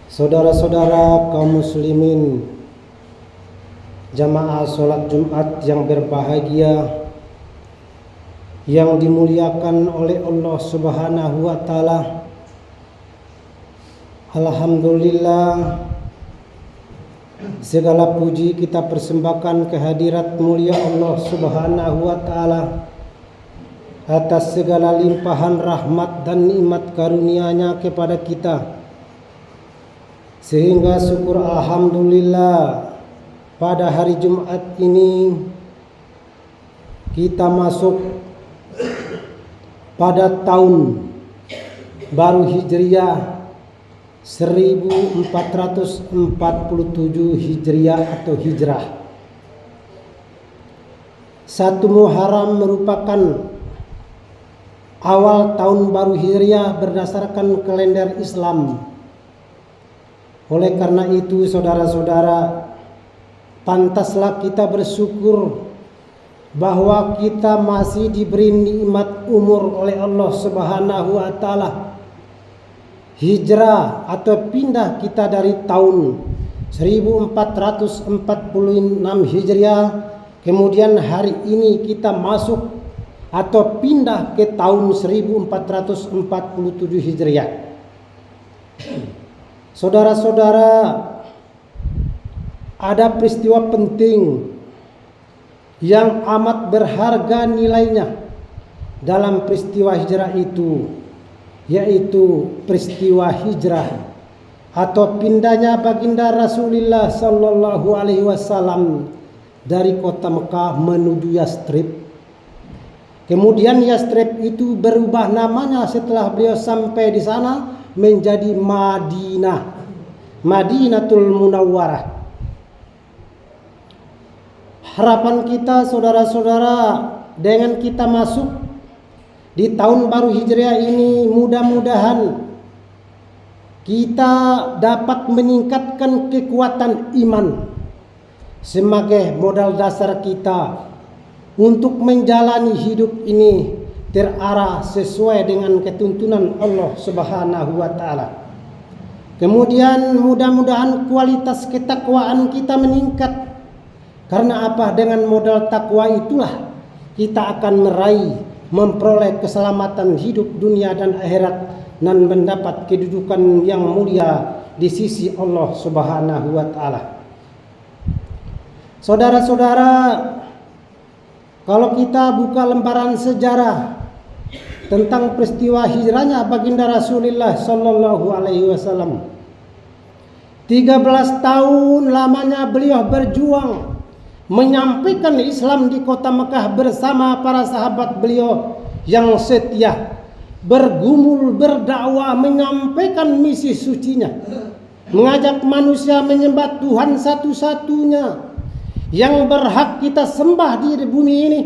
Saudara-saudara kaum muslimin, jamaah sholat Jumat yang berbahagia, yang dimuliakan oleh Allah Subhanahu wa Ta'ala. Alhamdulillah, segala puji kita persembahkan kehadirat mulia Allah Subhanahu wa Ta'ala atas segala limpahan rahmat dan nikmat karunia-Nya kepada kita, sehingga syukur alhamdulillah pada hari Jumat ini kita masuk pada tahun baru Hijriah 1447 Hijriah atau Hijrah. 1 Muharram merupakan awal tahun baru Hijriah berdasarkan kalender Islam. Oleh karena itu, saudara-saudara, pantaslah kita bersyukur bahwa kita masih diberi nikmat umur oleh Allah Subhanahu wa Ta'ala. Hijrah atau pindah kita dari tahun 1446 Hijriah, kemudian hari ini kita masuk atau pindah ke tahun 1447 Hijriah. Saudara-saudara, ada peristiwa penting yang amat berharga nilainya dalam peristiwa hijrah itu, yaitu peristiwa hijrah atau pindahnya baginda Rasulullah Sallallahu Alaihi Wasallam dari kota Mekah menuju Yastrib. Kemudian Yastrib itu berubah namanya setelah beliau sampai di sana menjadi Madinah, Madinatul Munawwarah. Harapan kita, saudara-saudara, dengan kita masuk di tahun baru Hijriah ini, mudah-mudahan kita dapat meningkatkan kekuatan iman sebagai modal dasar kita untuk menjalani hidup ini terarah sesuai dengan ketuntunan Allah Subhanahu wa Ta'ala. Kemudian mudah-mudahan kualitas ketakwaan kita meningkat. Karena apa? Dengan modal takwa itulah kita akan memperoleh keselamatan hidup dunia dan akhirat dan mendapat kedudukan yang mulia di sisi Allah Subhanahu wa Ta'ala. Saudara-saudara, kalau kita buka lembaran sejarah tentang peristiwa hijrahnya baginda Rasulullah Sallallahu Alaihi Wasallam, 13 tahun lamanya beliau berjuang menyampaikan Islam di kota Mekah bersama para sahabat beliau yang setia, bergumul berdakwah menyampaikan misi sucinya, mengajak manusia menyembah Tuhan satu-satunya yang berhak kita sembah di bumi ini,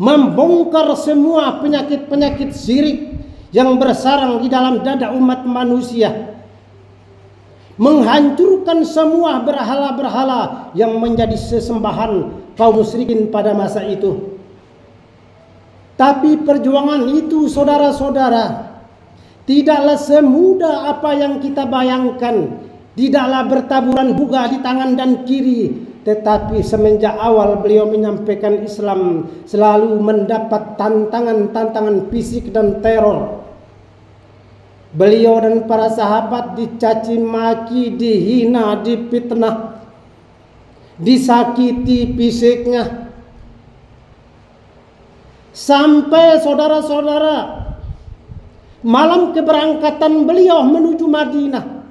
membongkar semua penyakit-penyakit syirik yang bersarang di dalam dada umat manusia, menghancurkan semua berhala-berhala yang menjadi sesembahan kaum musyrikin pada masa itu. Tapi perjuangan itu, saudara-saudara, tidaklah semudah apa yang kita bayangkan, tidaklah bertaburan buga di tangan dan kiri. Tetapi semenjak awal beliau menyampaikan Islam selalu mendapat tantangan-tantangan fisik dan teror. Beliau dan para sahabat dicaci maki, dihina, difitnah, disakiti fisiknya. Sampai saudara-saudara, malam keberangkatan beliau menuju Madinah,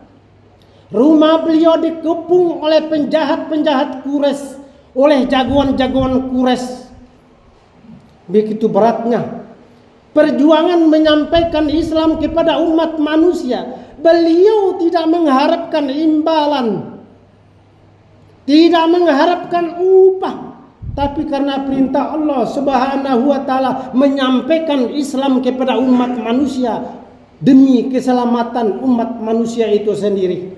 rumah beliau dikepung oleh penjahat-penjahat Quraisy, oleh jagoan-jagoan Quraisy. Begitu beratnya perjuangan menyampaikan Islam kepada umat manusia. Beliau tidak mengharapkan imbalan, tidak mengharapkan upah, tapi karena perintah Allah Subhanahu wa Ta'ala menyampaikan Islam kepada umat manusia demi keselamatan umat manusia itu sendiri.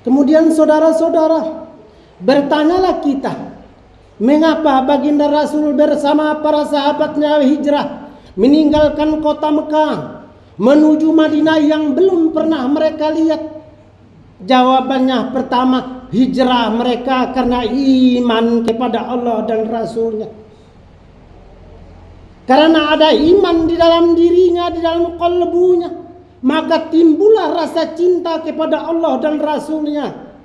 Kemudian saudara-saudara, bertanyalah kita, mengapa baginda Rasul bersama para sahabatnya hijrah meninggalkan kota Mekah, menuju Madinah yang belum pernah mereka lihat? Jawabannya pertama, hijrah mereka karena iman kepada Allah dan Rasulnya. Karena ada iman di dalam dirinya, di dalam qalbunya, maka timbullah rasa cinta kepada Allah dan Rasulnya.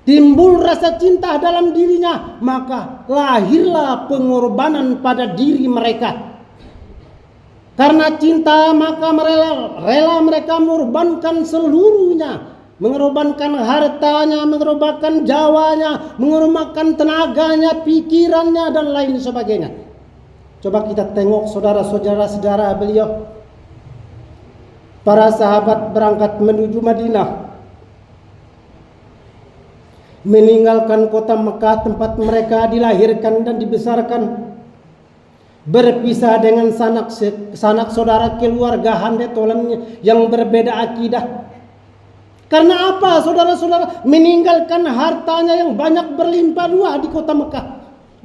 Timbul rasa cinta dalam dirinya, maka lahirlah pengorbanan pada diri mereka. Karena cinta maka rela mereka mengorbankan seluruhnya, mengorbankan hartanya, mengorbankan jawanya, mengorbankan tenaganya, pikirannya dan lain sebagainya. Coba kita tengok saudara-saudara beliau. Para sahabat berangkat menuju Madinah, meninggalkan kota Mekah tempat mereka dilahirkan dan dibesarkan, berpisah dengan sanak saudara keluarga handetolannya yang berbeda akidah. Karena apa saudara-saudara? Meninggalkan hartanya yang banyak berlimpah ruah di kota Mekah,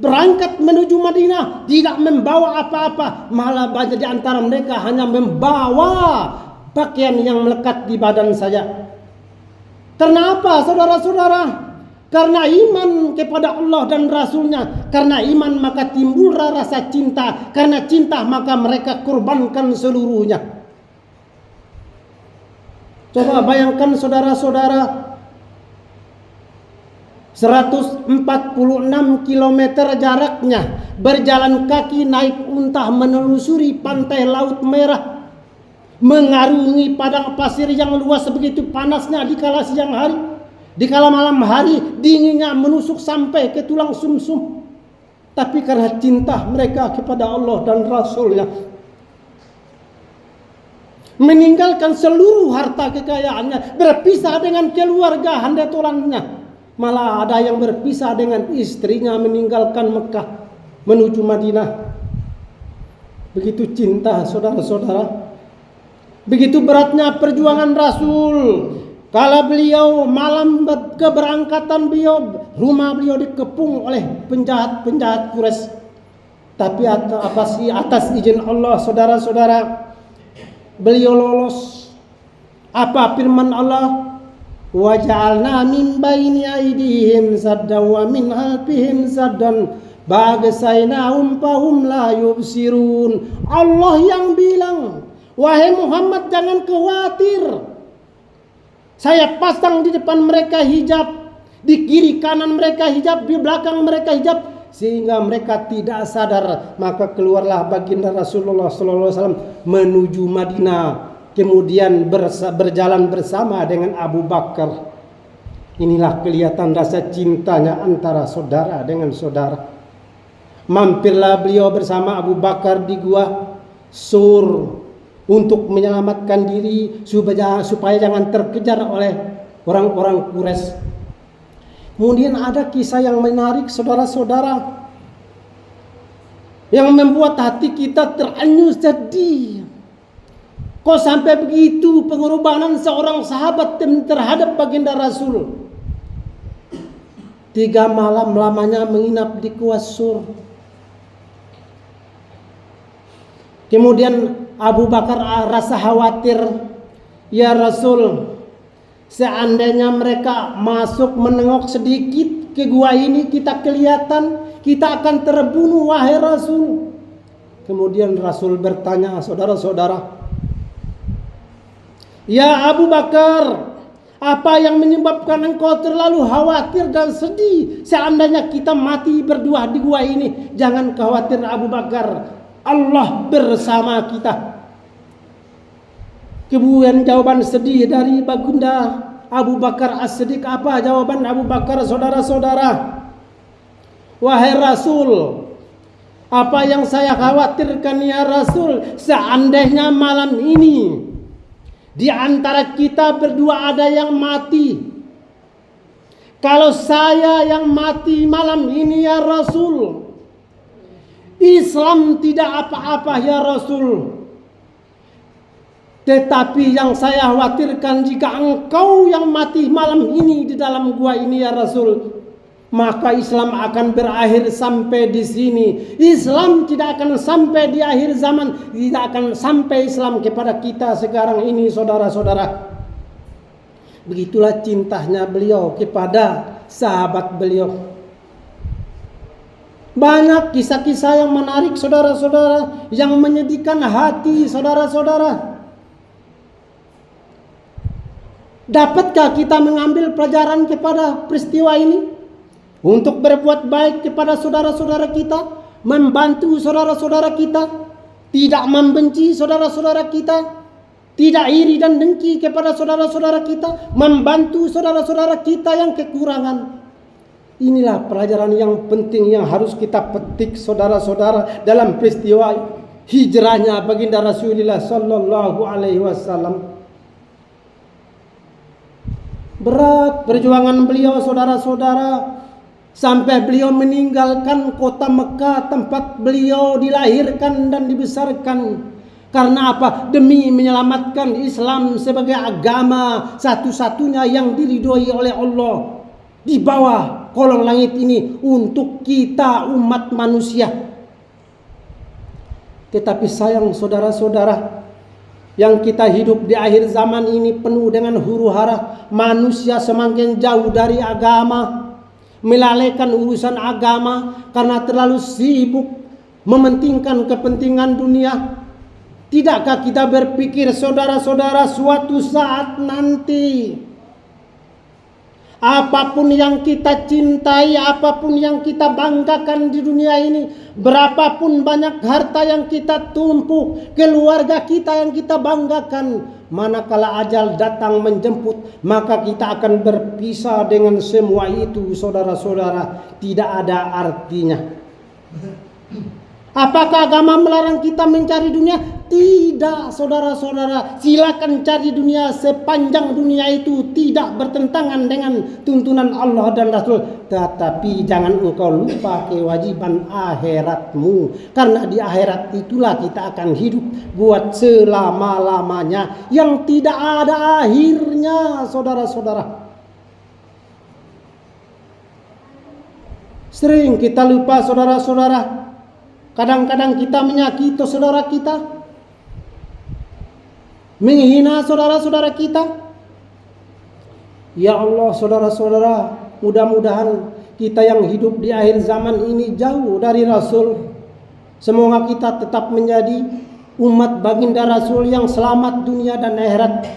berangkat menuju Madinah tidak membawa apa-apa, malah banyak di antara mereka hanya membawa pakaian yang melekat di badan saja. Karena apa saudara-saudara? Karena iman kepada Allah dan Rasulnya. Karena iman maka timbul rasa cinta. Karena cinta maka mereka korbankan seluruhnya. Coba bayangkan saudara-saudara, 146 km jaraknya, berjalan kaki naik unta menelusuri pantai Laut Merah, mengarungi padang pasir yang luas begitu panasnya di kala siang hari. Di kala malam hari dinginnya menusuk sampai ke tulang sumsum. Tapi karena cinta mereka kepada Allah dan Rasulnya, meninggalkan seluruh harta kekayaannya, berpisah dengan keluarga handetolannya. Malah ada yang berpisah dengan istrinya, meninggalkan Mekah menuju Madinah. Begitu cinta saudara-saudara. Begitu beratnya perjuangan Rasul. Kala beliau malam keberangkatan beliau, rumah beliau dikepung oleh penjahat-penjahat Quraisy. Tapi atas izin Allah saudara-saudara, beliau lolos. Apa firman Allah? Wa ja'alna min baini aydihim saddan wa min khalfihim saddan bagsainahum fahum la yubsirun. Allah yang bilang, wahai Muhammad jangan khawatir. Saya pasang di depan mereka hijab, di kiri kanan mereka hijab, di belakang mereka hijab, sehingga mereka tidak sadar. Maka keluarlah baginda Rasulullah SAW menuju Madinah, kemudian berjalan bersama dengan Abu Bakar. Inilah kelihatan rasa cintanya antara saudara dengan saudara. Mampirlah beliau bersama Abu Bakar di gua Sur untuk menyelamatkan diri supaya jangan terkejar oleh orang-orang Quraisy. Kemudian ada kisah yang menarik saudara-saudara, yang membuat hati kita terenyuh sedih. Kok sampai begitu pengorbanan seorang sahabat terhadap baginda Rasul? 3 malam lamanya menginap di Gua Sur. Kemudian Abu Bakar rasa khawatir, ya Rasul, seandainya mereka masuk menengok sedikit ke gua ini, kita kelihatan, kita akan terbunuh wahai Rasul. Kemudian Rasul bertanya, saudara-saudara, ya Abu Bakar, apa yang menyebabkan engkau terlalu khawatir dan sedih seandainya kita mati berdua di gua ini? Jangan khawatir Abu Bakar, Allah bersama kita. Kemudian jawaban sedih dari baginda Abu Bakar As-Siddiq. Apa jawaban Abu Bakar saudara-saudara? Wahai Rasul, apa yang saya khawatirkan ya Rasul, seandainya malam ini di antara kita berdua ada yang mati. Kalau saya yang mati malam ini ya Rasul, Islam tidak apa-apa ya Rasul. Tetapi yang saya khawatirkan jika engkau yang mati malam ini di dalam gua ini ya Rasul, maka Islam akan berakhir sampai di sini. Islam tidak akan sampai di akhir zaman, tidak akan sampai Islam kepada kita sekarang ini, saudara-saudara. Begitulah cintanya beliau kepada sahabat beliau. Banyak kisah-kisah yang menarik, saudara-saudara, yang menyedihkan hati, saudara-saudara. Dapatkah kita mengambil pelajaran kepada peristiwa ini untuk berbuat baik kepada saudara-saudara kita, membantu saudara-saudara kita, tidak membenci saudara-saudara kita, tidak iri dan dengki kepada saudara-saudara kita, membantu saudara-saudara kita yang kekurangan? Inilah pelajaran yang penting yang harus kita petik, saudara-saudara, dalam peristiwa hijrahnya baginda Rasulullah sallallahu alaihi wasallam. Berat perjuangan beliau, saudara-saudara, sampai beliau meninggalkan kota Mekah tempat beliau dilahirkan dan dibesarkan. Karena apa? Demi menyelamatkan Islam sebagai agama satu-satunya yang diridhoi oleh Allah di bawah kolong langit ini untuk kita umat manusia. Tetapi sayang, saudara-saudara, yang kita hidup di akhir zaman ini penuh dengan huru-hara. Manusia semakin jauh dari agama, melalaikan urusan agama karena terlalu sibuk mementingkan kepentingan dunia. Tidakkah kita berpikir, saudara-saudara, suatu saat nanti apapun yang kita cintai, apapun yang kita banggakan di dunia ini, berapapun banyak harta yang kita tumpuk, keluarga kita yang kita banggakan, manakala ajal datang menjemput, maka kita akan berpisah dengan semua itu, saudara-saudara. Tidak ada artinya. Apakah agama melarang kita mencari dunia? Tidak, saudara-saudara. Silakan cari dunia sepanjang dunia itu tidak bertentangan dengan tuntunan Allah dan Rasul. Tetapi jangan engkau lupa kewajiban akhiratmu. Karena di akhirat itulah kita akan hidup buat selama-lamanya, yang tidak ada akhirnya, saudara-saudara. Sering kita lupa, saudara-saudara. Kadang-kadang kita menyakiti saudara kita, menghina saudara-saudara kita. Ya Allah, saudara-saudara, mudah-mudahan kita yang hidup di akhir zaman ini jauh dari Rasul. Semoga kita tetap menjadi umat baginda Rasul yang selamat dunia dan akhirat.